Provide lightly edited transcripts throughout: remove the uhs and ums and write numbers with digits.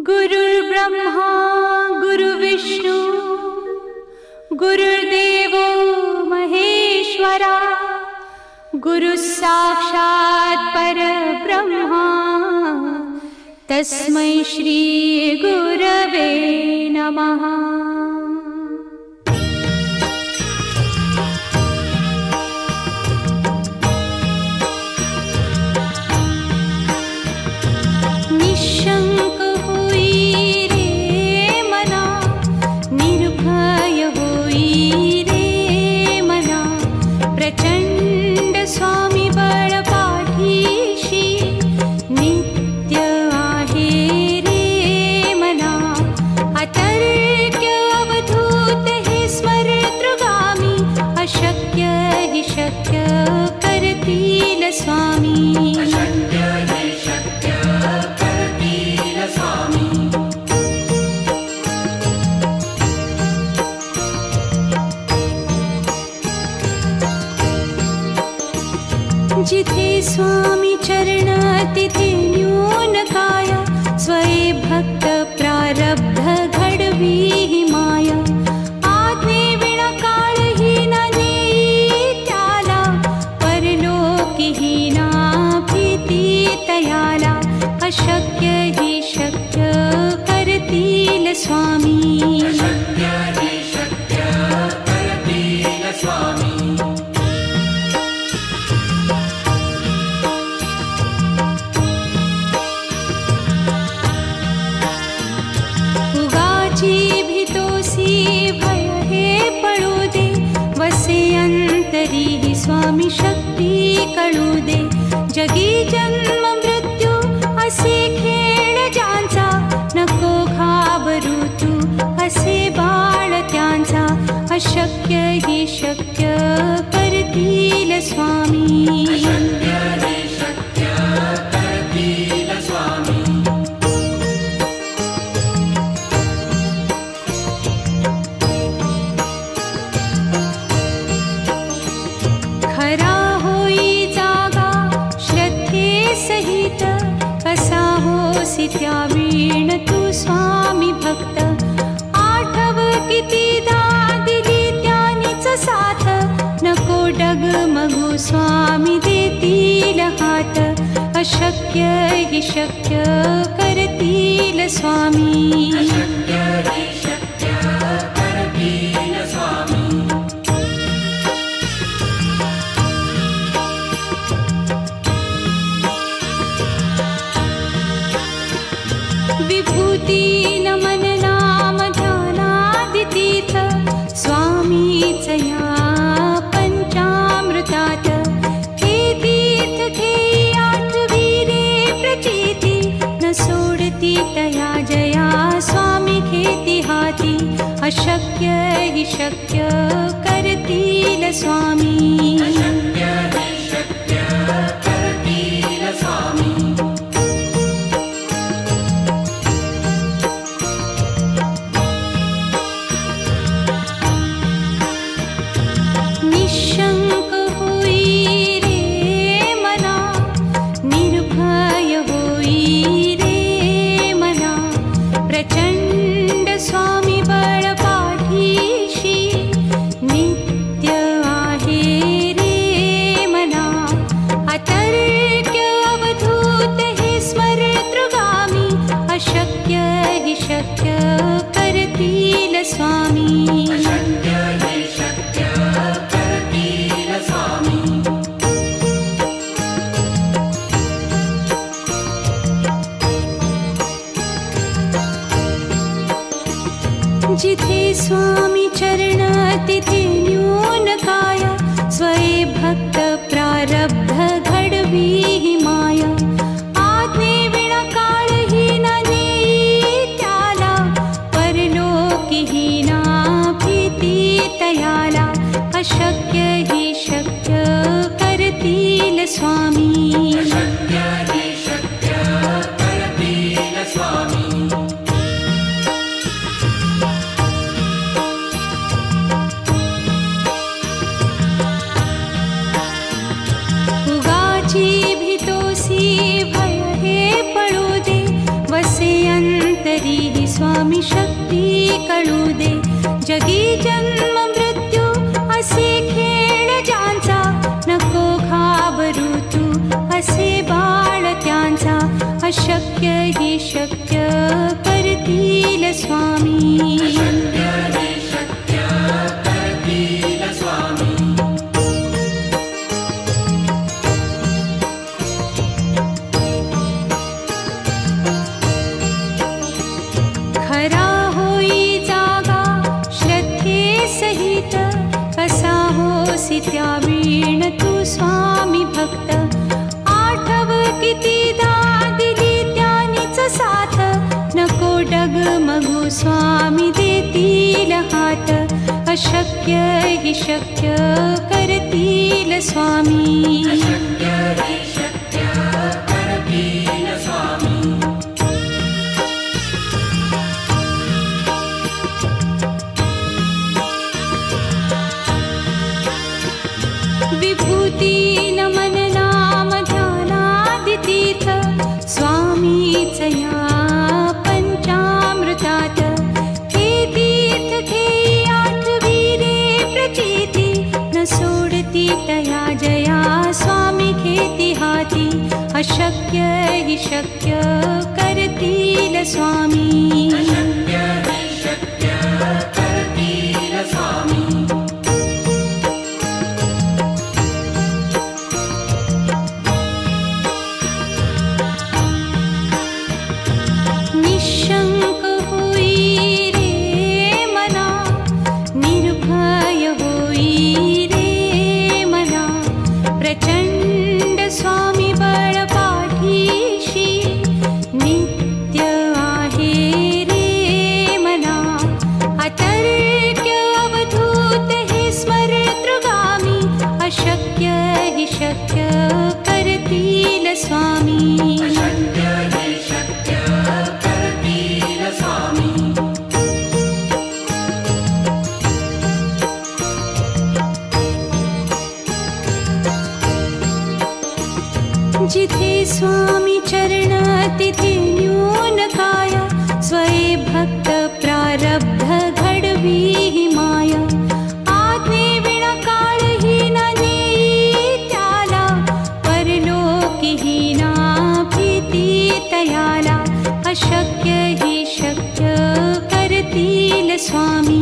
गुरुर्ब्रह्मा गुरुर्विष्णु गुरुर्देवो महेश्वरा गुरुः साक्षात् परब्रह्मा तस्मै श्री गुरवे नमः। निशंक होई रे मना, निर्भय होई रे मना, प्रचंड स्वामी बळ पाठीशी नित्य आहे रे मना। अतर्क्य अवधूत हे स्मरतृगामी, अशक्य हि शक्य करतील स्वामी। जिथे स्वामी चरण तिथे न्यून काया, स्वये भक्त प्रारब्ध घडवी ही माया। आज्ञे विना काळही न नेई त्याला, परलोकी ही ना भीती तयाला। अशक्य ही शक्य करतील स्वामी। भय हे पळू दे, वसे अंतरी ही स्वामी शक्ती कळू दे। जगी जन्म मृत्यू असे खेळ ज्यांचा, नको घाबरू तू असे बाळ त्यांचा। अशक्य ही शक्य करतील स्वामी। खरा होई जागा श्रद्धे सहित, कसा होसी त्या वीण तू स्वामी भक्त। आठव कितीदा दिली त्यानीच साथ, नको डगमगू स्वामी देतील हात। अशक्य हि शक्य करतील स्वामी। विभूती नमन नाम ध्यानादितीर्थ, स्वामीच या पंचामृतात। हे तीर्थ घेई आठवी रे प्रचिती, न सोडती तया जया स्वामी घेती हाती। अशक्य हि शक्य करतील स्वामी। निशंक होई रे मना, निर्भय होई रे मना, प्रचंड स्वामी बळ पाठीशी नित्य आहे रे मना। अतर्क्य अवधूत हे स्मरतृगामी, अशक्य हि शक्य करतील स्वामी। जिथे स्वामी चरण तिथे न्यून काया, स्वये भक्त प्रारब्ध घडवी ही माया। आज्ञे विना काळही न नेई त्याला, परलोकी ही ना भीती तयाला। अशक्य ही शक्य करतील स्वामी। भय हे पळू दे, वसे अंत अंतरी स्वामी शक्ती कळू दे. जगी जन्म मृत्यू असे खेळ ज्यांचा, नको घाबरू तू असे बाळ त्यांचा. अशक्य ही शक्य करतील स्वामी. खरा होई जागा श्रद्धे सहित, कसा होसी त्या वीण तू स्वामी भक्त. आठव कितीदा दिली त्यानीच साथ, नको डगमगू स्वामी देतील हात. अशक्य ही शक्य करतील स्वामी. विभूती नमन नाम ध्यानादितीर्थ, स्वामीच या पंचामृतात. हे तीर्थ घेई आठवीरे प्रचिती, न सोडती तया जया स्वामी घेती हाती. अशक्य ही शक्य करतील स्वामी. निशंक होई रे मना, निर्भय होई रे मना. प्रचंड स्वामी बळ पाठीशी, नित्य आहे रे मना. अतर्क्य अवधूत हे स्मरतृगामी, अशक्य ही शक्य करतील स्वामी. जिथे स्वामी चरण तिथे न्यून काया, स्वये भक्त प्रारब्ध घडवी ही माया. आज्ञे विना काळही ना नेई त्याला, परलोकी ही ना भीती तयाला. अशक्य ही शक्य करतील स्वामी.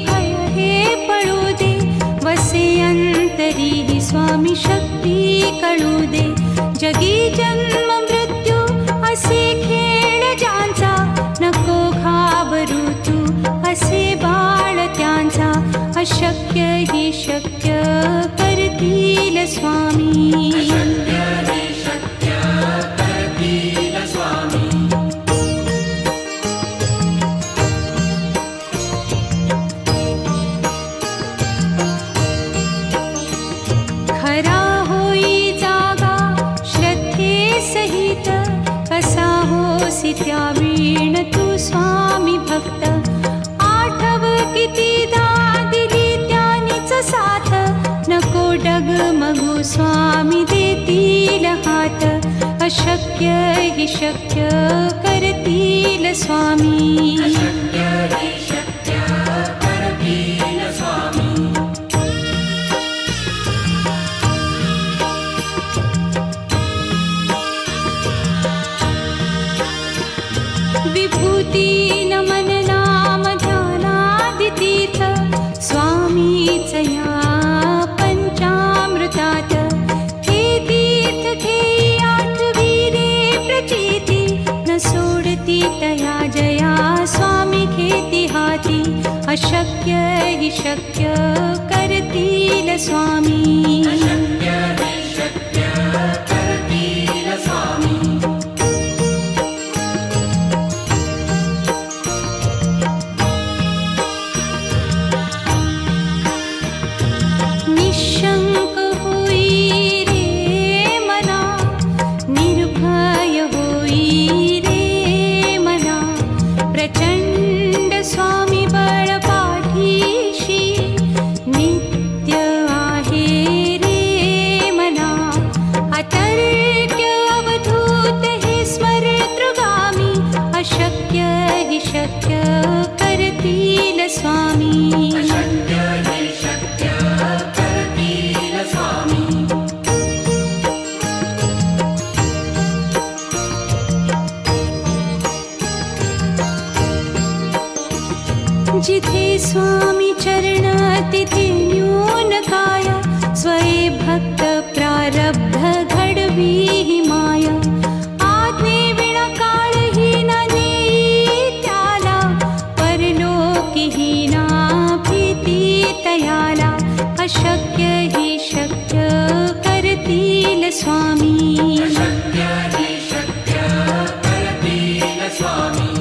भय हे पळू दे, वसे अंतरी स्वामी शक्ती कळू दे. जगी जन्म मृत्यू असे खेळ ज्यांचा, नको घाबरू तू असे बाळ त्यांचा. अशक्य ही शक्य करतील स्वामी. खरा होई जागा श्रद्धे सहित, कसा होसी त्या वीण तू स्वामी भक्त. आठव कितीदा दिली त्यानीच साथ, नको डगमगू स्वामी देतील हात. अशक्य ही शक्य करतील स्वामी. विभूती नमन नाम ध्यानादितीर्थ, स्वामीच या पंचामृतात. हे तीर्थ घेई आठवीरे प्रचिती, न सोडती तया जया स्वामी घेती हाती. अशक्य ही शक्य करतील स्वामी. निशंक होई रे मना, निर्भय होई रे स्वामी अशक्य हे शक्य करतील स्वामी जिथे स्वामी चरण तिथे न्यून काय स्वये भक्त प्रारब्ध घडवी ही माया आज्ञे विना काळही न नेई त्याला परलोकीही ना भीती तयाला अशक्य ही शक्य करतील स्वामी अशक्य हे शक्य करतील स्वामी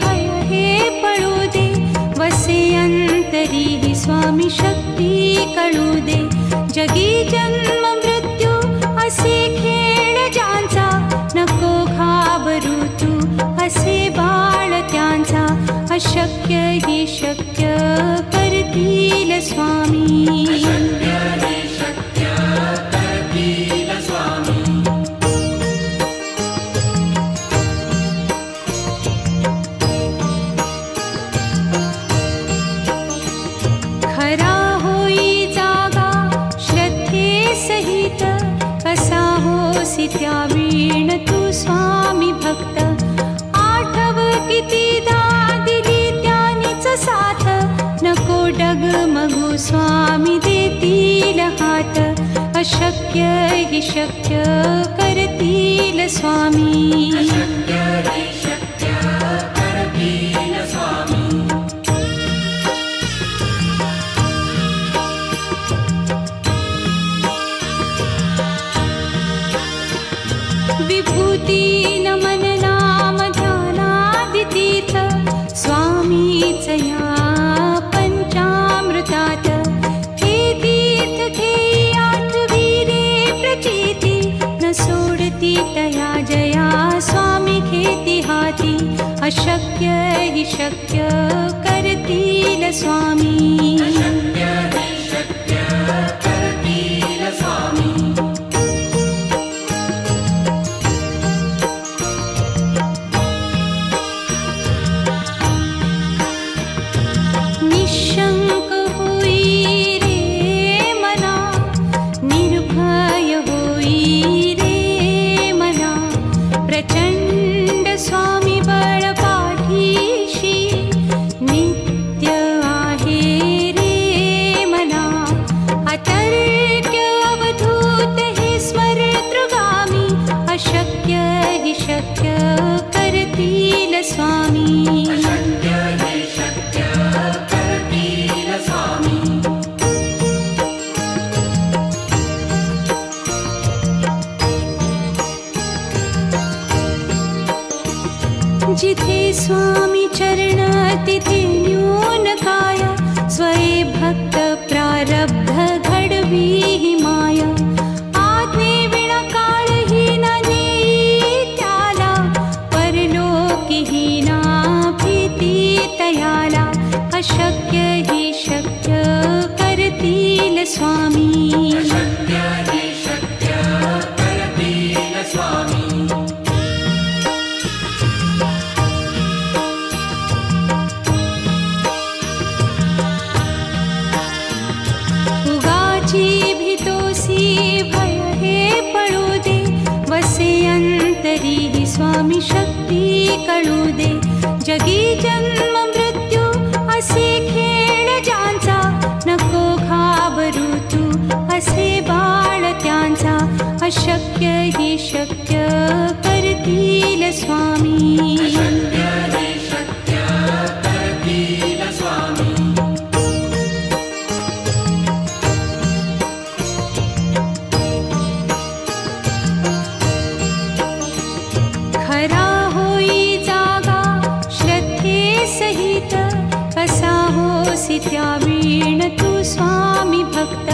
भय हे पळू दे वसे अंतरी ही स्वामी शक्ती कळू दे जगी जन्म मृत्यू असे खेळ ज्यांचा नको घाबरू तू असे बाळ त्यांचा अशक्य ही शक्य करतील स्वामी अशक्य हे शक्य करतील स्वामी खरा होई जागा श्रद्धे सहित कसा होसी त्या वीण तू स्वामी भक्त आठव कितीदा दिली त्यानीच साथ नको डगमगू स्वामी देतील हात अशक्य ही शक्य करतील स्वामी अशक्य हे शक्य करतील स्वामी विभूती नमन नाम ध्यानादितीर्थ स्वामीच या पंचामृतात हे तीर्थ घेई आठवी रे प्रचिती न सोडती तया जया स्वामी घेती हाती अशक्य ही शक्य करतील स्वामी अशक्य हे शक्य करतील स्वामी निशंक होई रे मना निर्भय होई रे मना प्रचंड स्वामी बळ पाठीशी नित्य आहे रे मना अतर्क्य अवधूत हे स्मरतृगामी अशक्य ही शक्य करतील स्वामी अशक्य हे शक्य करतील स्वामी जिथे स्वामी चरण तिथे न्यून काय स्वये भक्त प्रारब्ध घडवी ही माया आज्ञे विना काळही न नेई त्याला परलोकीही ना भीती तयाला अशक्य ही शक्य करतील स्वामी अशक्य हे शक्य करतील स्वामी उगाची भीतोसी भय हे पळू दे वसे अंतरी ही स्वामी शक्ती कळू दे जगी जन्म मृत्यू असे खेळ ज्यांचा नको घाबरू तू असे बाळ त्यांचा अशक्य ही शक्य करतील स्वामी अशक्य हे शक्य करतील स्वामी खरा होई जागा श्रद्धे सहित कसा होसी त्या वीण तू स्वामी भक्त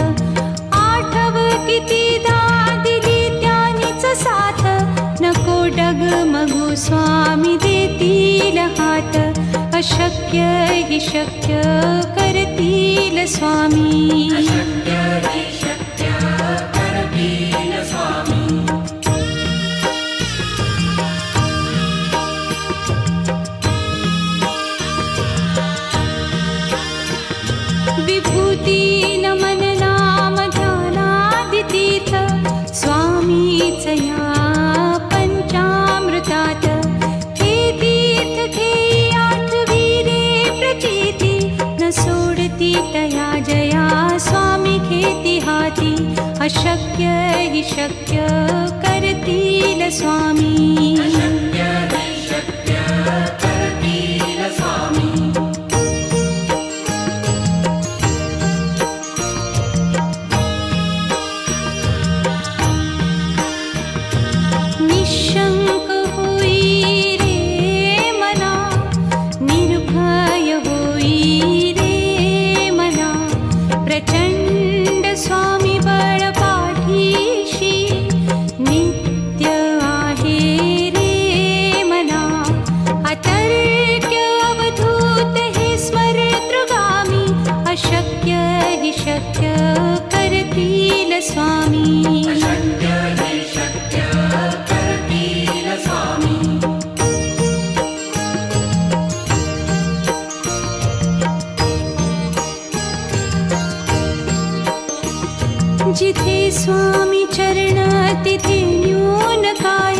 आठव कितीदा दिली त्यानीच साथ नको डगमगू स्वामी देतील हात अशक्य अशक्य हि शक्य करतील स्वामी. अशक्य हि शक्य करतील स्वामी. विभूती नमन नाम ध्यानादितीर्थ स्वामीच या पंचामृतात. हे तीर्थ घेई आठवीरे प्रचिती न सोडती तया जया स्वामी घेती हाती. अशक्य हि शक्य करतील स्वामी. अशक्य हि शक्य करतील स्वामी. निशंक होई रे मना, निर्भय होई रे मना. प्रचंड स्वामी बळ पाठीशी नित्य आहे रे मना. अतर्क्य अवधूत हे स्मरतृगामी. अशक्य हि शक्य करतील स्वामी. अशक्य हि शक्य करतील स्वामी. जिथे स्वामी चरण तिथे न्यून काय.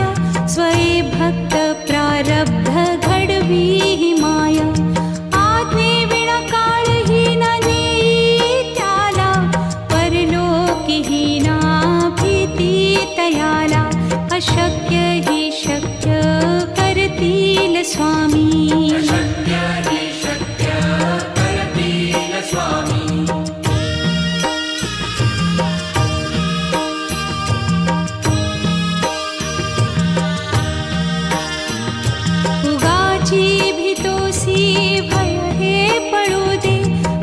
स्वये भक्त प्रारब्ध घडवी ही माया. आज्ञे विना काळही न नेई त्याला. परलोकीही ना भीती तयाला. अशक्य हि शक्य करतील स्वामी. अशक्य हि शक्य करतील स्वामी. उगाची भीतोसी भय हे पळू दे.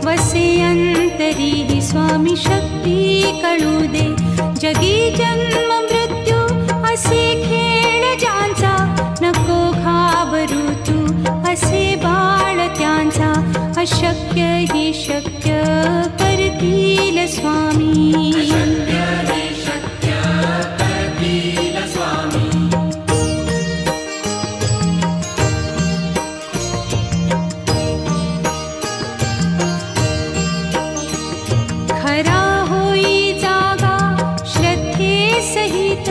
वसे अंतरी ही स्वामी शक्ती कळू दे. जगी जन्म मृत्यू असे खेळ ज्यांचा. नको घाबरू तू असे बाळ त्यांचा. अशक्य हि शक्य करतील स्वामी. अशक्य हि शक्य करतील स्वामी. खरा होई जागा श्रद्धे सहित.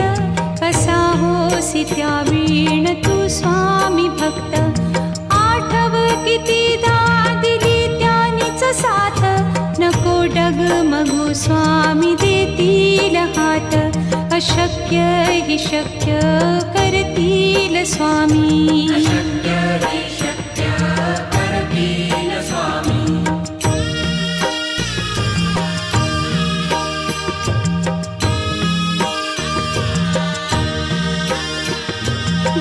कसा होसी त्या वीण तू स्वामी भक्त. आठव कितीदा दिली त्यानीच साथ. नको डगमगू स्वामी देतील हात. अशक्य हि शक्य करतील स्वामी. अशक्य हि शक्य करतील स्वामी.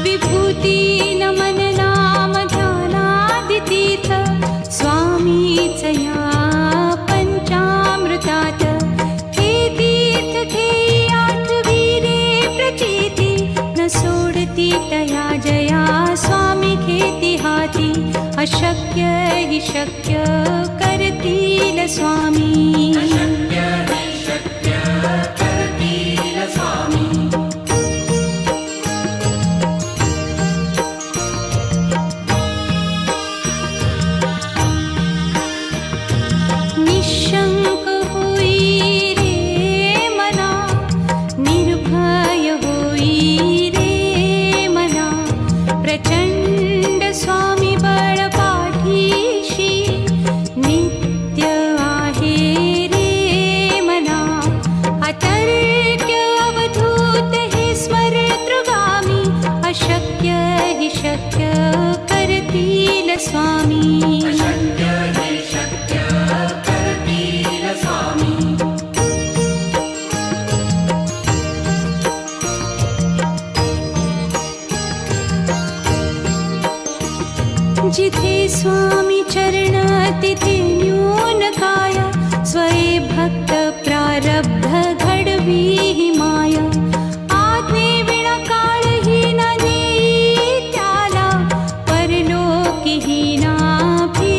विभूती नमन नाम ध्यानादितीर्थ स्वामीच या पंचामृतात. हे तीर्थ घेई आठवीरे प्रचिती न सोडती तया जया स्वामी घेती हाती. अशक्य हि शक्य करतील स्वामी. अशक्य हि शक्य करतील स्वामी. निशंक होई रे मना, निर्भय होई रे मना. प्रचंड स्वामी बळ पाठीशी नित्य आहे रे मना. अतर्क्य अवधूत हे स्मरतृगामी. अशक्य हि शक्य करतील स्वामी. अशक्य हि शक्य करतील स्वामी. जिथे स्वामी चरण तिथे न्यून काय. स्वये भक्त प्रारब्ध घडवी ही माया. आज्ञे विना काळही न नेई त्याला. परलोकीही ना भी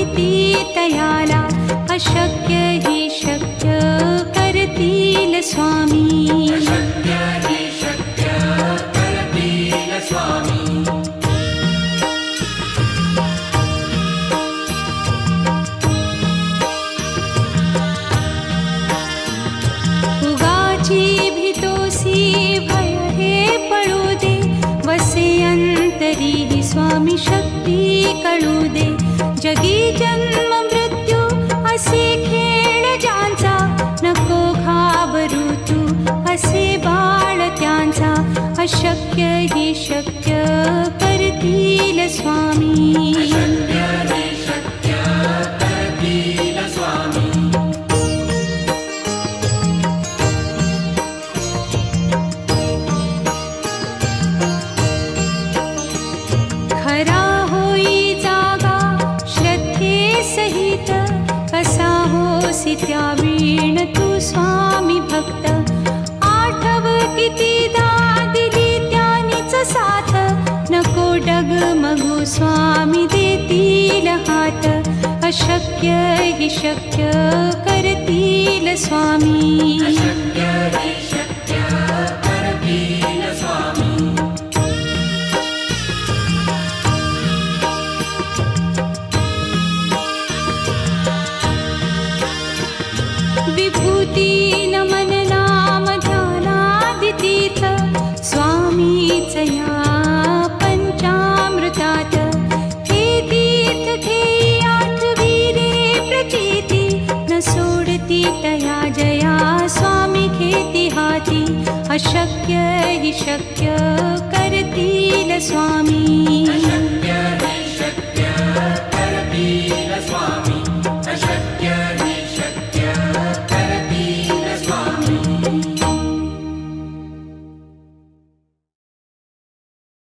जगी जन्म मृत्यू असे खेळ ज्यांचा, नको घाबरू तू असे बाळ त्यांचा. अशक्य ही शक्य करतील स्वामी. अशक्य हे शक्य करतील स्वामी. खरा होई जागा श्रद्धे सहित, कसा होसी त्या वीण तू स्वामी भक्त. आठव कितीदा दिली त्यानीच साथ, नको डगमगू स्वामी देतील हात. अशक्य ही शक्य करतील स्वामी. अशक्य हे शक्य करतील स्वामी. विभूती नमन नाम ध्यानादितीर्थ, स्वामीच या पंचामृतात. हे तीर्थ घेई आठविले प्रचिती, न सोडती तया जया स्वामी घेती हाती. अशक्य ही शक्य करतील स्वामी. अशक्य